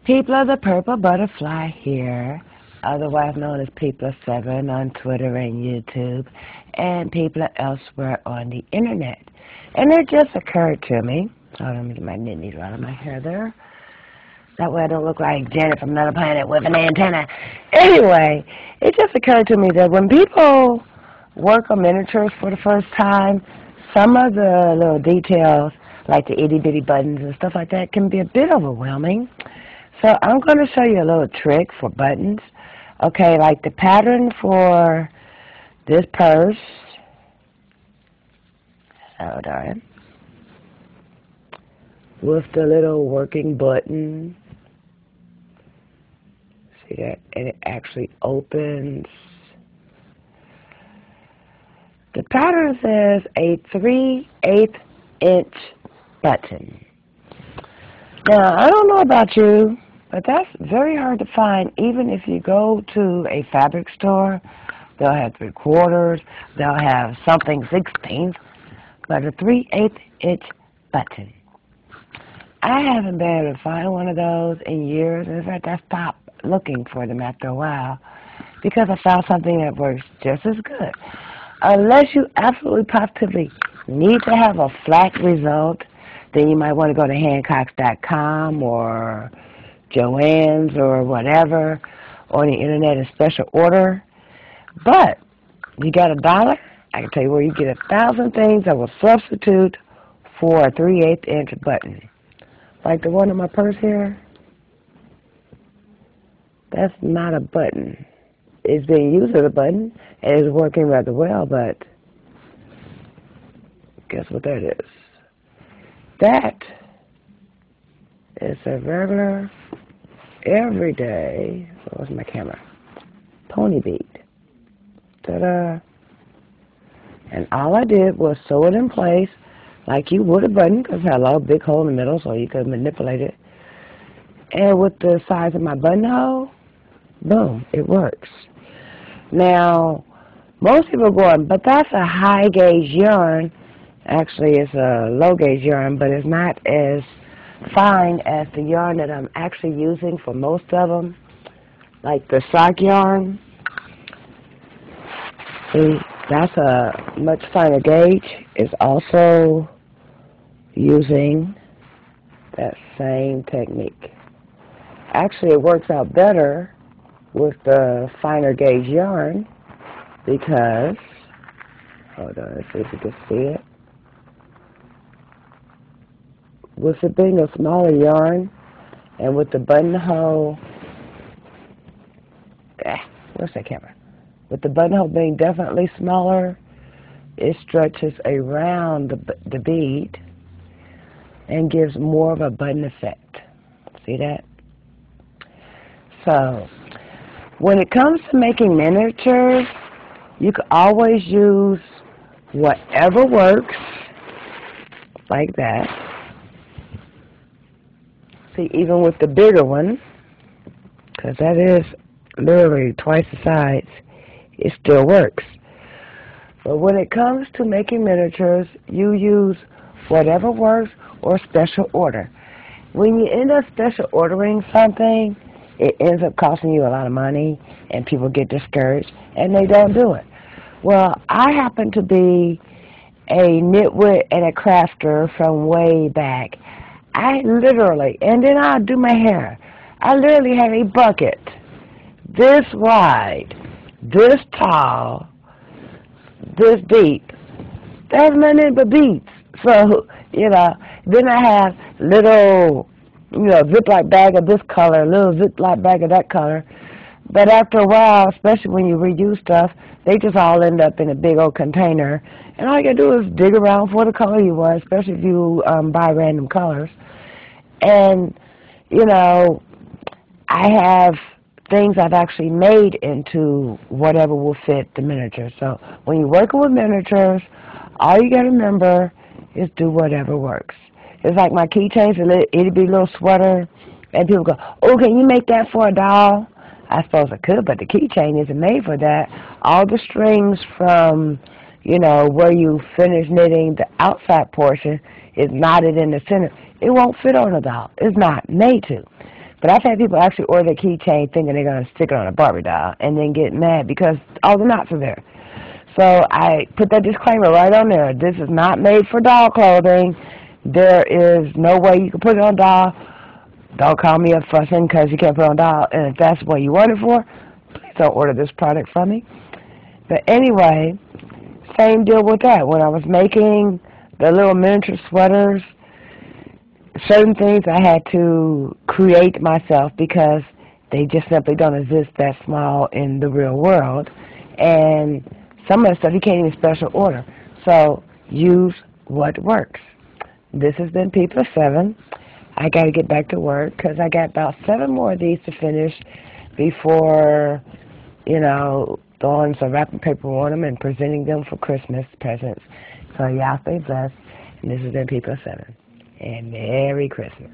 People of the Purple Butterfly here, otherwise known as People7 on Twitter and YouTube, and people elsewhere on the internet. And it just occurred to me, let me get my nitties out of my hair there. That way I don't look like Janet from another planet with an antenna. Anyway, it just occurred to me that when people work on miniatures for the first time, some of the little details, like the itty-bitty buttons and stuff like that, can be a bit overwhelming. So I'm going to show you a little trick for buttons. Okay, like the pattern for this purse. Hold on. With the little working button. See that? And it actually opens. The pattern says a 3/8 inch button. Now, I don't know about you, but that's very hard to find. Even if you go to a fabric store, they'll have 3/4, they'll have something 16th, but a 3/8 inch button. I haven't been able to find one of those in years. In fact, I stopped looking for them after a while because I found something that works just as good. Unless you absolutely positively need to have a flat result, then you might want to go to Hancocks.com or Joann's or whatever on the internet in special order. But you got $1, I can tell you where you get 1,000 things that will substitute for a 3/8 inch button. Like the one in my purse here, that's not a button. It's being used as a button, and it's working rather well, but guess what that is? That is a regular, everyday, where's my camera? Pony bead. Ta-da! And all I did was sew it in place like you would a button, because it had a little big hole in the middle so you could manipulate it. And with the size of my buttonhole, boom, it works. Now, most people are going, but that's a high gauge yarn. Actually, it's a low gauge yarn, but it's not as fine as the yarn that I'm actually using for most of them, like the sock yarn. See, that's a much finer gauge. It's also using that same technique. Actually, it works out better with the finer gauge yarn because, hold on, let's see if you can see it. With it being a smaller yarn and with the buttonhole, where's that camera? With the buttonhole being definitely smaller, it stretches around the bead and gives more of a button effect. See that? So, when it comes to making miniatures, you can always use whatever works, like that. See, even with the bigger one, because that is literally twice the size, it still works. But when it comes to making miniatures, you use whatever works or special order. When you end up special ordering something, it ends up costing you a lot of money, and people get discouraged, and they don't do it. Well, I happen to be a nitwit and a crafter from way back. I literally, and then I'll do my hair, I literally have a bucket this wide, this tall, this deep. That's nothing but beads. So, then I have little, Ziploc bag of this color, little Ziploc bag of that color. But after a while, especially when you reuse stuff, they just all end up in a big old container. And all you gotta do is dig around for the color you want, especially if you buy random colors. And, I have things I've actually made into whatever will fit the miniature. So when you're working with miniatures, all you gotta remember is do whatever works. It's like my keychains, it'd be a little sweater, and people go, oh, can you make that for a doll? I suppose I could, but the keychain isn't made for that. All the strings from, where you finish knitting the outside portion is knotted in the center. It won't fit on a doll. It's not made to. But I've had people actually order the keychain thinking they're going to stick it on a Barbie doll and then get mad because all the knots are there. So I put that disclaimer right on there. This is not made for doll clothing. There is no way you can put it on doll. Don't call me up fussing because you can't put it on doll. And if that's what you want it for, please don't order this product from me. But anyway, same deal with that. When I was making the little miniature sweaters, certain things I had to create myself because they just simply don't exist that small in the real world. And some of the stuff you can't even special order. So use what works. This has been P plus 7. I got to get back to work because I got about 7 more of these to finish before, throwing some wrapping paper on them and presenting them for Christmas presents. So y'all stay blessed. And this has been P plus 7. And Merry Christmas.